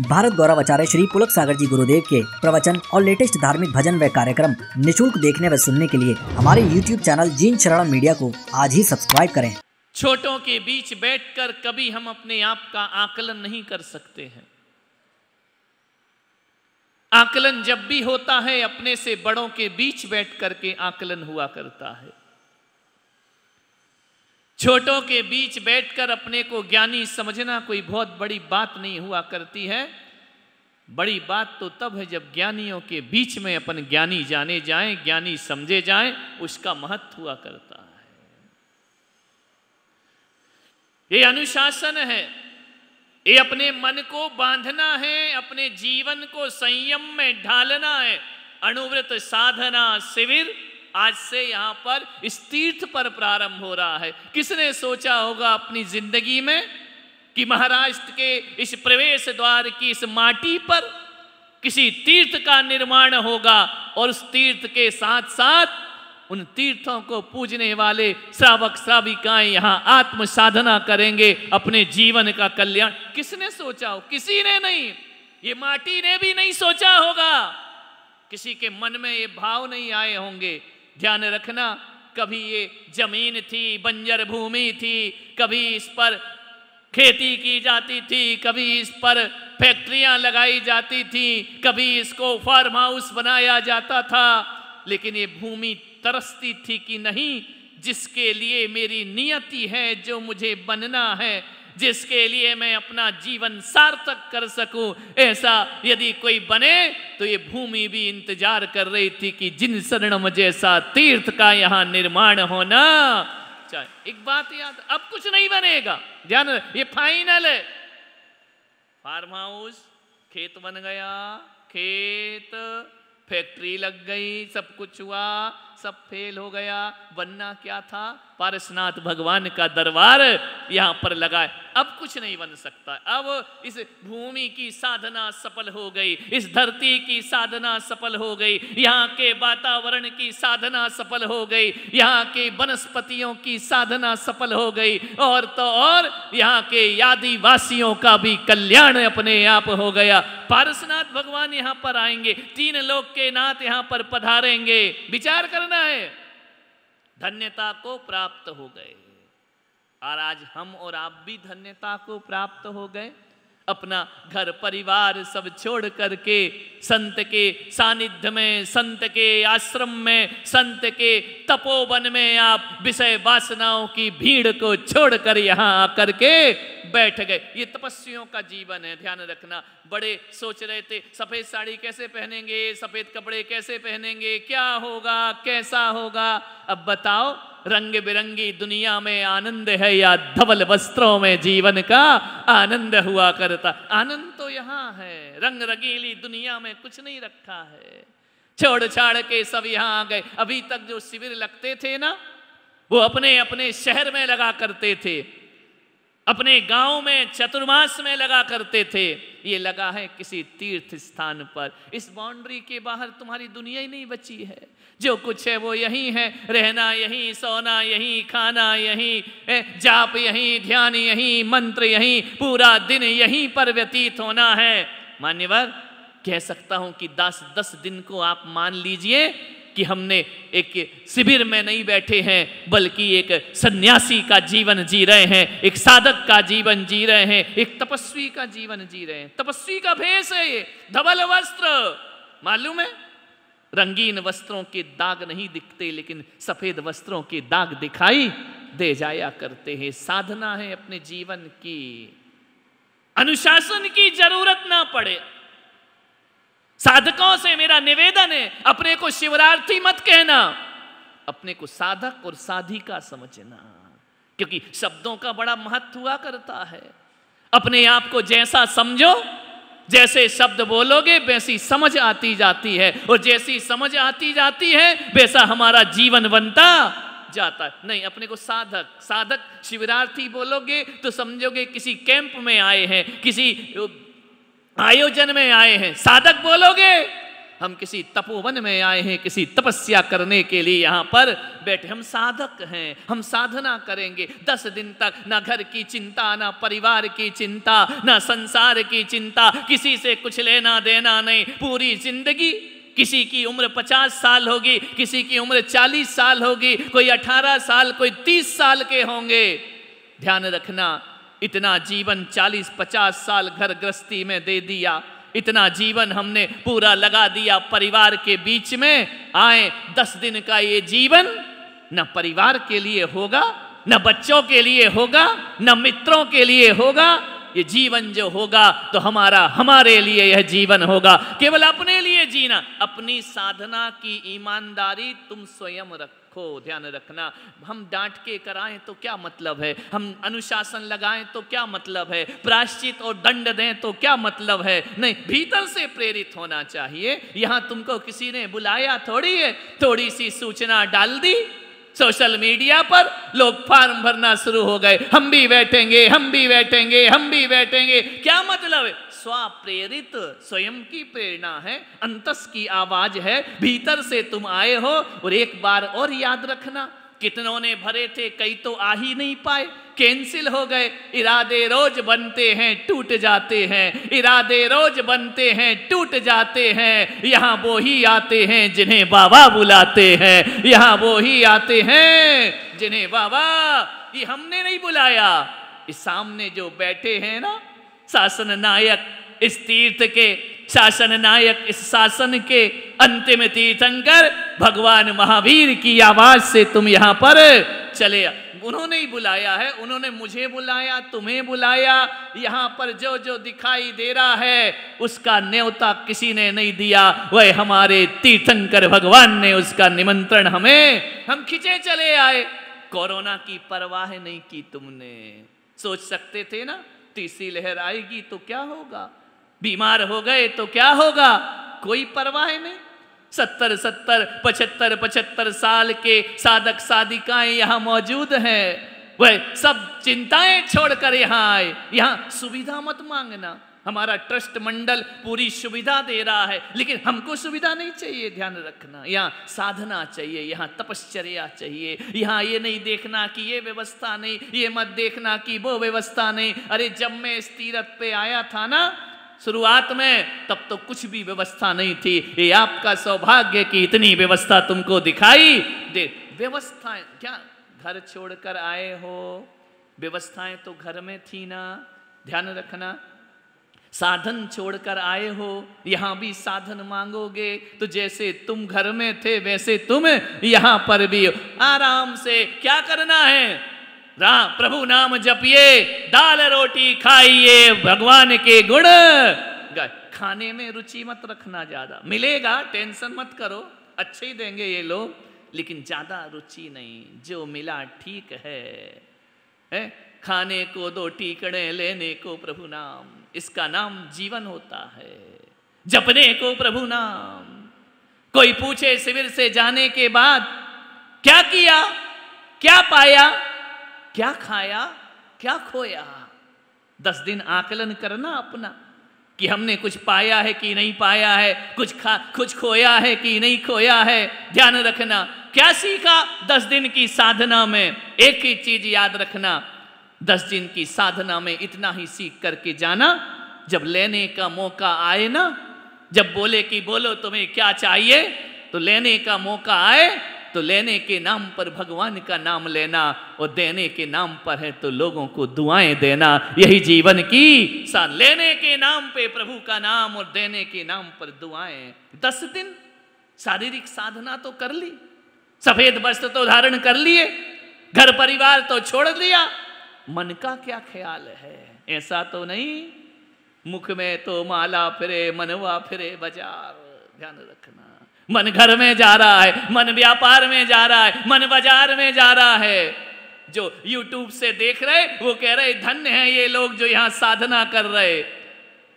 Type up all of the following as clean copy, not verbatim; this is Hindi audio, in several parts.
भारत गौरव आचार्य श्री पुलक सागर जी गुरुदेव के प्रवचन और लेटेस्ट धार्मिक भजन व कार्यक्रम निशुल्क देखने व सुनने के लिए हमारे YouTube चैनल जीन शरण मीडिया को आज ही सब्सक्राइब करें। छोटों के बीच बैठकर कभी हम अपने आप का आकलन नहीं कर सकते हैं। आकलन जब भी होता है अपने से बड़ों के बीच बैठ करके आकलन हुआ करता है। छोटों के बीच बैठकर अपने को ज्ञानी समझना कोई बहुत बड़ी बात नहीं हुआ करती है। बड़ी बात तो तब है जब ज्ञानियों के बीच में अपन ज्ञानी जाने जाएं, ज्ञानी समझे जाएं, उसका महत्व हुआ करता है। ये अनुशासन है, ये अपने मन को बांधना है, अपने जीवन को संयम में ढालना है। अणुव्रत साधना शिविर आज से यहां पर इस तीर्थ पर प्रारंभ हो रहा है। किसने सोचा होगा अपनी जिंदगी में कि महाराष्ट्र के इस प्रवेश द्वार की इस माटी पर किसी तीर्थ का निर्माण होगा और उस तीर्थ के साथ साथ उन तीर्थों को पूजने वाले श्रावक श्राविकाएं यहां आत्म साधना करेंगे, अपने जीवन का कल्याण। किसने सोचा हो? किसी ने नहीं। ये माटी ने भी नहीं सोचा होगा। किसी के मन में ये भाव नहीं आए होंगे। ध्यान रखना, कभी ये जमीन थी, बंजर भूमि थी, कभी इस पर खेती की जाती थी, कभी इस पर फैक्ट्रियां लगाई जाती थी, कभी इसको फार्म हाउस बनाया जाता था। लेकिन ये भूमि तरसती थी कि नहीं, जिसके लिए मेरी नियति है, जो मुझे बनना है, जिसके लिए मैं अपना जीवन सार्थक कर सकूं, ऐसा यदि कोई बने तो ये भूमि भी इंतजार कर रही थी कि जिन शरणम जैसा तीर्थ का यहां निर्माण होना चाहिए। एक बात याद, अब कुछ नहीं बनेगा, ध्यान, ये फाइनल है। फार्म हाउस, खेत बन गया, खेत, फैक्ट्री लग गई, सब कुछ हुआ, सब फेल हो गया। बनना क्या था? पारसनाथ भगवान का दरबार यहां पर लगा है। अब कुछ नहीं बन सकता। अब इस भूमि की साधना सफल हो गई, इस धरती की साधना सफल हो गई, यहाँ के वातावरण की साधना सफल हो गई, यहाँ के वनस्पतियों की साधना सफल हो गई, और तो और यहाँ के आदिवासियों का भी कल्याण अपने आप हो गया। पारसनाथ भगवान यहाँ पर आएंगे, तीन लोक के नाथ यहाँ पर पधारेंगे। विचार करना है, धन्यता को प्राप्त हो गए और आज हम और आप भी धन्यता को प्राप्त हो गए। अपना घर परिवार सब छोड़ करके संत के सानिध्य में, संत के आश्रम में, संत के तपोवन में आप विषय वासनाओं की भीड़ को छोड़कर यहाँ आकर के बैठ गए। ये तपस्वियों का जीवन है, ध्यान रखना। बड़े सोच रहे थे सफेद साड़ी कैसे पहनेंगे, सफेद कपड़े कैसे पहनेंगे, क्या होगा, कैसा होगा। अब बताओ, रंग बिरंगी दुनिया में आनंद है या धवल वस्त्रों में जीवन का आनंद हुआ करता? आनंद तो यहाँ है, रंग रंगीली दुनिया में कुछ नहीं रखा है। छोड़ छाड़ के सब यहाँ आ गए। अभी तक जो शिविर लगते थे ना, वो अपने अपने शहर में लगा करते थे, अपने गांव में चतुर्मास में लगा करते थे। ये लगा है किसी तीर्थ स्थान पर। इस बाउंड्री के बाहर तुम्हारी दुनिया ही नहीं बची है। जो कुछ है वो यहीं है, रहना यहीं, सोना यहीं, खाना यहीं, जाप यहीं, ध्यान यहीं, मंत्र यहीं, पूरा दिन यहीं पर व्यतीत होना है। मान्यवर, कह सकता हूं कि 10 दिन को आप मान लीजिए कि हमने एक शिविर में नहीं बैठे हैं, बल्कि एक सन्यासी का जीवन जी रहे हैं, एक साधक का जीवन जी रहे हैं, एक तपस्वी का जीवन जी रहे हैं। तपस्वी का भेष है ये, धवल वस्त्र। मालूम है, रंगीन वस्त्रों के दाग नहीं दिखते, लेकिन सफेद वस्त्रों के दाग दिखाई दे जाया करते हैं। साधना है अपने जीवन की, अनुशासन की जरूरत ना पड़े। साधकों से मेरा निवेदन है, अपने को शिवरार्थी मत कहना, अपने को साधक और साधिका समझना, क्योंकि शब्दों का बड़ा महत्व हुआ करता है। अपने आप को जैसा समझो, जैसे शब्द बोलोगे वैसी समझ आती जाती है, और जैसी समझ आती जाती है वैसा हमारा जीवन बनता जाता है। नहीं, अपने को साधक शिवरार्थी बोलोगे तो समझोगे किसी कैंप में आए हैं, किसी आयोजन में आए हैं। साधक बोलोगे हम किसी तपोवन में आए हैं, किसी तपस्या करने के लिए यहाँ पर बैठे। हम साधक हैं, हम साधना करेंगे 10 दिन तक। ना घर की चिंता, ना परिवार की चिंता, ना संसार की चिंता, किसी से कुछ लेना देना नहीं। पूरी जिंदगी, किसी की उम्र 50 साल होगी, किसी की उम्र 40 साल होगी, कोई 18 साल, कोई 30 साल के होंगे। ध्यान रखना, इतना जीवन 40-50 साल घर गृहस्थी में दे दिया, इतना जीवन हमने पूरा लगा दिया परिवार के बीच में। आए 10 दिन का ये जीवन न परिवार के लिए होगा, न बच्चों के लिए होगा, न मित्रों के लिए होगा। ये जीवन जो होगा तो हमारे लिए यह जीवन होगा। केवल अपने लिए जीना। अपनी साधना की ईमानदारी तुम स्वयं रखो। ध्यान रखना, हम डांट के कराएं तो क्या मतलब है, हम अनुशासन लगाएं तो क्या मतलब है, प्रायश्चित और दंड दें तो क्या मतलब है। नहीं, भीतर से प्रेरित होना चाहिए। यहां तुमको किसी ने बुलाया थोड़ी है, थोड़ी सी सूचना डाल दी सोशल मीडिया पर, लोग फॉर्म भरना शुरू हो गए। हम भी बैठेंगे, हम भी बैठेंगे, हम भी बैठेंगे। क्या मतलब है? स्वप्रेरित, स्वयं की प्रेरणा है, अंतस की आवाज है, भीतर से तुम आए हो। और एक बार और याद रखना, कितनों ने भरे थे, कई तो आ ही नहीं पाए, कैंसिल हो गए। इरादे रोज बनते हैं, टूट जाते हैं। इरादे रोज बनते हैं, टूट जाते हैं। यहाँ वो ही आते हैं जिन्हें बाबा बुलाते हैं। यहाँ वो ही आते हैं जिन्हें बाबा, ये हमने नहीं बुलाया। इस सामने जो बैठे हैं ना, शासन नायक इस तीर्थ के, शासन नायक इस शासन के, अंतिम तीर्थंकर भगवान महावीर की आवाज से तुम यहाँ पर चले। उन्होंने ही बुलाया है, उन्होंने मुझे बुलाया, तुम्हें बुलाया। यहाँ पर जो जो दिखाई दे रहा है उसका न्योता किसी ने नहीं दिया, वह हमारे तीर्थंकर भगवान ने उसका निमंत्रण हमें, हम खिंचे चले आए। कोरोना की परवाह नहीं की तुमने। सोच सकते थे ना तीसरी लहर आएगी तो क्या होगा, बीमार हो गए तो क्या होगा, कोई परवाह नहीं। 70-75 साल के साधक साधिकाएं यहाँ मौजूद हैं। वह सब चिंताएं छोड़कर यहाँ आए। यहाँ सुविधा मत मांगना, हमारा ट्रस्ट मंडल पूरी सुविधा दे रहा है, लेकिन हमको सुविधा नहीं चाहिए। ध्यान रखना, यहाँ साधना चाहिए, यहाँ तपश्चर्या चाहिए। यहाँ ये नहीं देखना कि ये व्यवस्था नहीं, ये मत देखना कि वो व्यवस्था नहीं। अरे जब मैं इस तीर्थ पे आया था ना शुरुआत में, तब तो कुछ भी व्यवस्था नहीं थी। ये आपका सौभाग्य कि इतनी व्यवस्था तुमको दिखाई दे। व्यवस्थाएं क्या घर छोड़कर आए हो, व्यवस्थाएं तो घर में थी ना। ध्यान रखना, साधन छोड़कर आए हो, यहाँ भी साधन मांगोगे तो जैसे तुम घर में थे वैसे तुम यहाँ पर भी आराम से क्या करना है, प्रभु नाम जपिए, दाल रोटी खाइए, भगवान के गुण। खाने में रुचि मत रखना, ज्यादा मिलेगा टेंशन मत करो, अच्छे ही देंगे ये लोग, लेकिन ज्यादा रुचि नहीं। जो मिला ठीक है। खाने को 2 टीकड़े, लेने को प्रभु नाम, इसका नाम जीवन होता है। जपने को प्रभु नाम। कोई पूछे शिविर से जाने के बाद क्या किया, क्या पाया, क्या खाया, क्या खोया, 10 दिन आकलन करना अपना कि हमने कुछ पाया है कि नहीं पाया है, कुछ खोया है कि नहीं खोया है। ध्यान रखना, क्या सीखा 10 दिन की साधना में, एक ही चीज याद रखना, 10 दिन की साधना में इतना ही सीख करके जाना। जब लेने का मौका आए ना, जब बोले कि बोलो तुम्हें क्या चाहिए, तो लेने का मौका आए तो लेने के नाम पर भगवान का नाम लेना, और देने के नाम पर है तो लोगों को दुआएं देना। यही जीवन की लेने के नाम पे प्रभु का नाम और देने के नाम पर दुआएं। 10 दिन शारीरिक साधना तो कर ली, सफेद वस्त्र तो धारण कर लिए, घर परिवार तो छोड़ दिया, मन का क्या ख्याल है? ऐसा तो नहीं मुख में तो माला फिरे, मनवा फिरे बाजार। ध्यान रखना, मन घर में जा रहा है, मन व्यापार में जा रहा है, मन बाजार में जा रहा है। जो YouTube से देख रहे वो कह रहे धन्य है ये लोग जो यहाँ साधना कर रहे।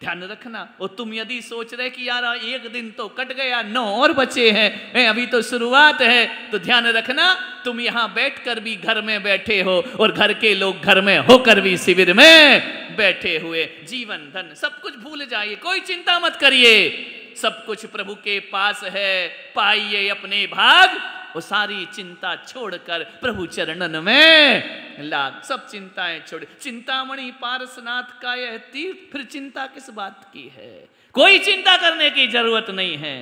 ध्यान रखना, और तुम यदि सोच रहे कि यार 1 दिन तो कट गया, 9 और बचे हैं, अभी तो शुरुआत है, तो ध्यान रखना तुम यहाँ बैठकर भी घर में बैठे हो और घर के लोग घर में होकर भी शिविर में बैठे हुए। जीवन धन सब कुछ भूल जाइए, कोई चिंता मत करिए। सब कुछ प्रभु के पास है, पाइए अपने भाग। वो सारी चिंता छोड़कर प्रभु चरणन में लाग। सब चिंताएं छोड़, चिंतामणि पारसनाथ का यह तीर्थ, फिर चिंता किस बात की है? कोई चिंता करने की जरूरत नहीं है।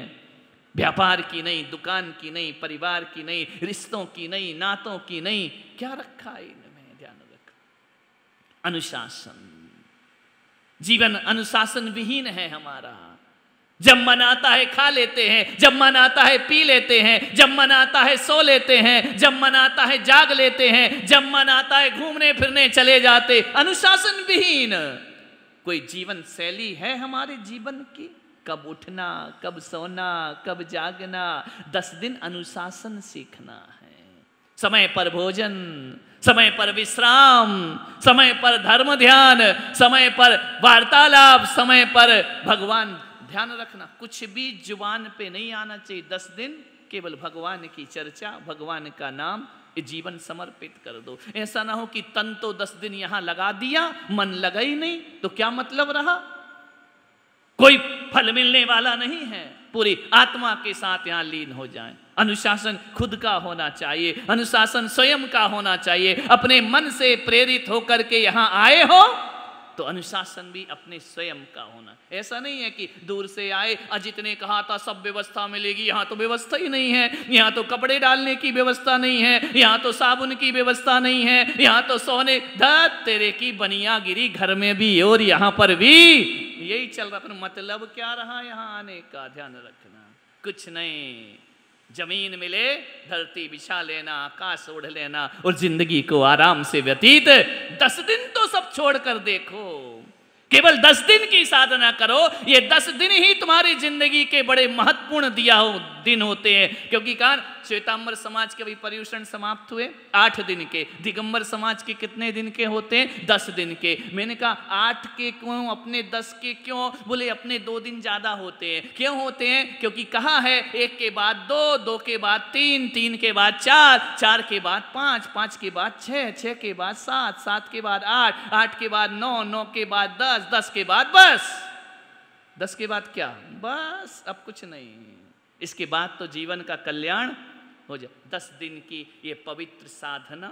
व्यापार की नहीं, दुकान की नहीं, परिवार की नहीं, रिश्तों की नहीं, नातों की नहीं, क्या रखा है इनमें? ध्यान रख। अनुशासन, जीवन अनुशासन विहीन है हमारा। जब मन आता है खा लेते हैं, जब मन आता है पी लेते हैं, जब मन आता है सो लेते हैं, जब मन आता है जाग लेते हैं, जब मन आता है घूमने फिरने चले जाते। अनुशासन विहीन कोई जीवन शैली है हमारे जीवन की? कब उठना, कब सोना, कब जागना, 10 दिन अनुशासन सीखना है। समय पर भोजन, समय पर विश्राम, समय पर धर्म ध्यान, समय पर वार्तालाप, समय पर भगवान ध्यान रखना। कुछ भी जुबान पे नहीं आना चाहिए। 10 दिन केवल भगवान की चर्चा, भगवान का नाम, ये जीवन समर्पित कर दो। ऐसा ना हो कि तन तो 10 दिन यहां लगा दिया, मन लगा ही नहीं, तो क्या मतलब रहा? कोई फल मिलने वाला नहीं है। पूरी आत्मा के साथ यहां लीन हो जाएं। अनुशासन खुद का होना चाहिए, अनुशासन स्वयं का होना चाहिए। अपने मन से प्रेरित होकर के यहां आए हो तो अनुशासन भी अपने स्वयं का होना। ऐसा नहीं है कि दूर से आए, अजित ने कहा था सब व्यवस्था मिलेगी, यहाँ तो व्यवस्था ही नहीं है। यहाँ तो कपड़े डालने की व्यवस्था नहीं है, यहाँ तो साबुन की व्यवस्था नहीं है, यहाँ तो सोने धत तेरे की बनिया गिरी घर में भी और यहाँ पर भी यही चल रहा। पर मतलब क्या रहा यहाँ आने का? ध्यान रखना, कुछ नहीं। जमीन मिले, धरती बिछा लेना, आकाश ओढ़ लेना और जिंदगी को आराम से व्यतीत। 10 दिन तो सब छोड़कर देखो, केवल 10 दिन की साधना करो। ये 10 दिन ही तुम्हारी जिंदगी के बड़े महत्वपूर्ण दिन होते हैं। क्योंकि कारण श्वेतांबर समाज के भी पर्युषण समाप्त हुए 8 दिन के, दिगंबर समाज के कितने दिन के होते हैं? 10 दिन के। मैंने कहा 8 के क्यों, अपने 10 के क्यों? बोले अपने 2 दिन ज्यादा होते हैं। क्यों होते हैं? क्योंकि कहा है 1 के बाद 2, 2 के बाद 3, 3 के बाद 4, 4 के बाद 5, 5 के बाद 6, 6 के बाद 7, 7 के बाद 8, 8 के बाद 9, 9 के बाद 10, 10 के बाद बस। 10 के बाद क्या? बस अब कुछ नहीं। इसके बाद तो जीवन का कल्याण हो जाए। 10 दिन की ये पवित्र साधना